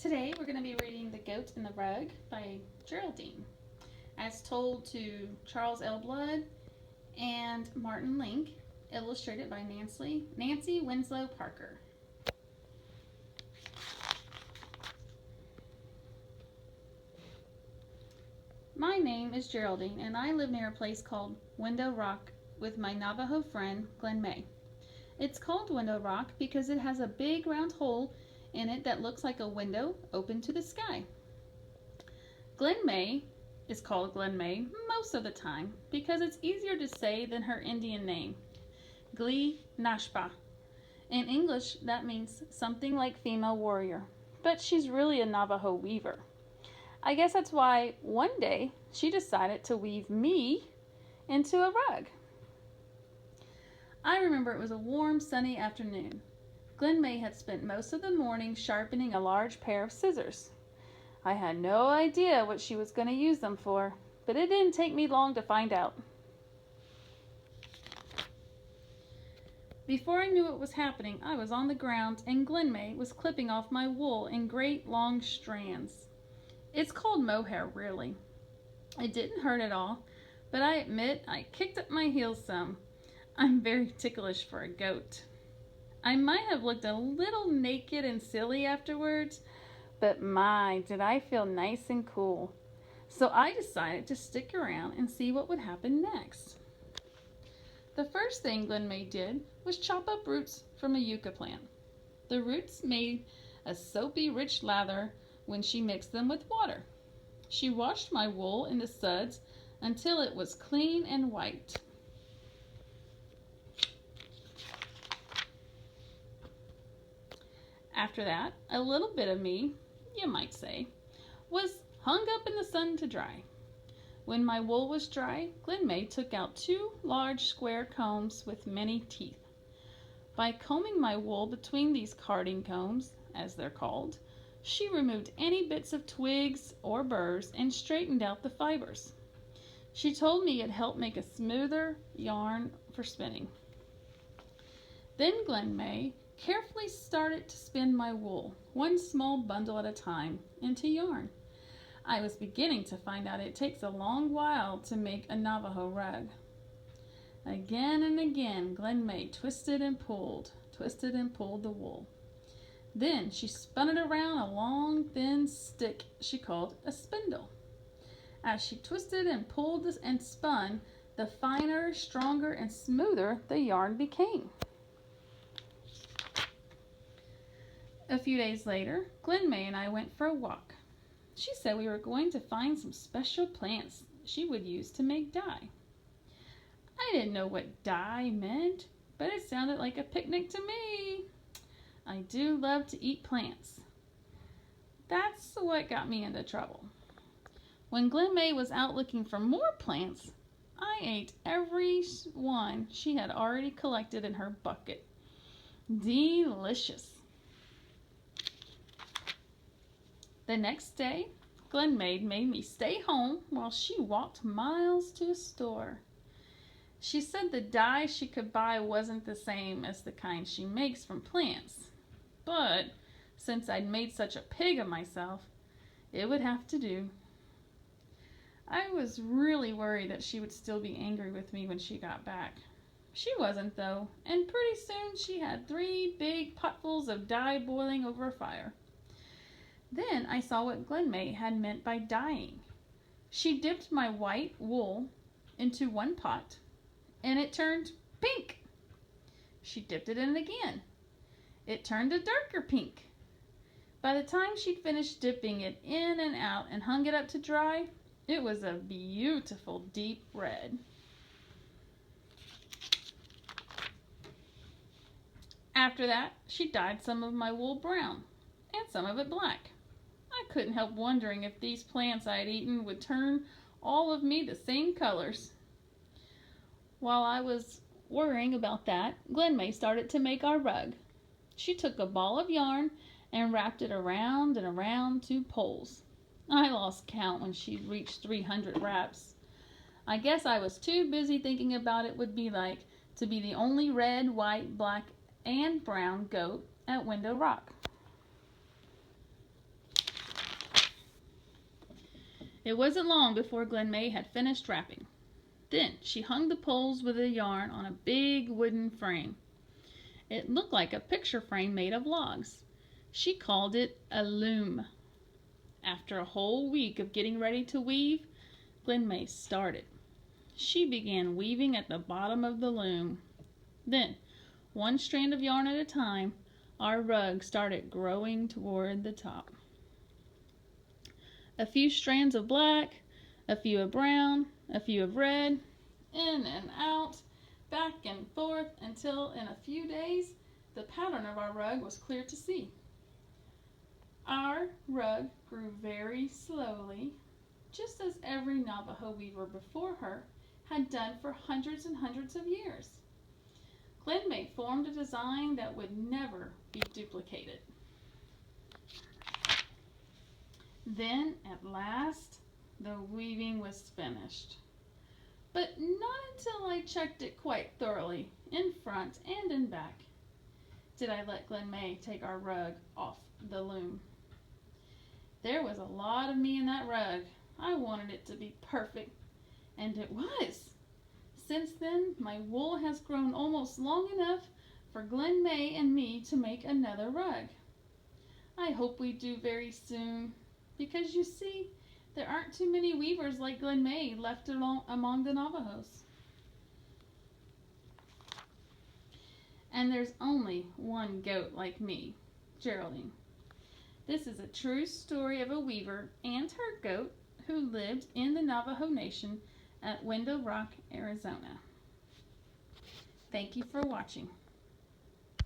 Today we're going to be reading The Goat and the Rug by Geraldine, as told to Charles L. Blood and Martin Link, illustrated by Nancy Winslow Parker. My name is Geraldine, and I live near a place called Window Rock with my Navajo friend, Glen May. It's called Window Rock because it has a big round hole in it that looks like a window open to the sky. Glen May is called Glen May most of the time because it's easier to say than her Indian name, Gli Nashpa. In English, that means something like female warrior, but she's really a Navajo weaver. I guess that's why one day she decided to weave me into a rug. I remember it was a warm, sunny afternoon. Glen May had spent most of the morning sharpening a large pair of scissors. I had no idea what she was going to use them for, but it didn't take me long to find out. Before I knew what was happening, I was on the ground and Glen May was clipping off my wool in great long strands. It's called mohair, really. It didn't hurt at all, but I admit I kicked up my heels some. I'm very ticklish for a goat. I might have looked a little naked and silly afterwards, but my, did I feel nice and cool. So I decided to stick around and see what would happen next. The first thing Glen May did was chop up roots from a yucca plant. The roots made a soapy, rich lather when she mixed them with water. She washed my wool in the suds until it was clean and white. After that, a little bit of me, you might say, was hung up in the sun to dry. When my wool was dry, Glen May took out 2 large square combs with many teeth. By combing my wool between these carding combs, as they're called, she removed any bits of twigs or burrs and straightened out the fibers. She told me it helped make a smoother yarn for spinning. Then Glen May carefully started to spin my wool, one small bundle at a time, into yarn. I was beginning to find out it takes a long while to make a Navajo rug. Again and again, Glen May twisted and pulled the wool. Then she spun it around a long, thin stick she called a spindle. As she twisted and pulled and spun, the finer, stronger, and smoother the yarn became. A few days later, Glen May and I went for a walk. She said we were going to find some special plants she would use to make dye. I didn't know what dye meant, but it sounded like a picnic to me. I do love to eat plants. That's what got me into trouble. When Glen May was out looking for more plants, I ate every one she had already collected in her bucket. Delicious. The next day, Glen May made me stay home while she walked miles to a store. She said the dye she could buy wasn't the same as the kind she makes from plants, but since I'd made such a pig of myself, it would have to do. I was really worried that she would still be angry with me when she got back. She wasn't, though, and pretty soon she had 3 big potfuls of dye boiling over a fire. Then I saw what Glen May had meant by dyeing. She dipped my white wool into one pot, and it turned pink. She dipped it in again. It turned a darker pink. By the time she'd finished dipping it in and out and hung it up to dry, it was a beautiful deep red. After that, she dyed some of my wool brown and some of it black. I couldn't help wondering if these plants I had eaten would turn all of me the same colors. While I was worrying about that, Glen May started to make our rug. She took a ball of yarn and wrapped it around and around 2 poles. I lost count when she reached 300 wraps. I guess I was too busy thinking about it would be like to be the only red, white, black, and brown goat at Window Rock. It wasn't long before Glen May had finished wrapping. Then she hung the poles with the yarn on a big wooden frame. It looked like a picture frame made of logs. She called it a loom. After a whole week of getting ready to weave, Glen May started. She began weaving at the bottom of the loom. Then, one strand of yarn at a time, our rug started growing toward the top. A few strands of black, a few of brown, a few of red, in and out, back and forth, until in a few days the pattern of our rug was clear to see. Our rug grew very slowly, just as every Navajo weaver before her had done for hundreds and hundreds of years. Glen May formed a design that would never be duplicated. Then, at last, the weaving was finished. But not until I checked it quite thoroughly, in front and in back, did I let Glen May take our rug off the loom. There was a lot of me in that rug. I wanted it to be perfect, and it was. Since then, my wool has grown almost long enough for Glen May and me to make another rug. I hope we do very soon, because you see, there aren't too many weavers like Glen May left among the Navajos. And there's only one goat like me, Geraldine. This is a true story of a weaver and her goat who lived in the Navajo Nation at Window Rock, Arizona. Thank you for watching.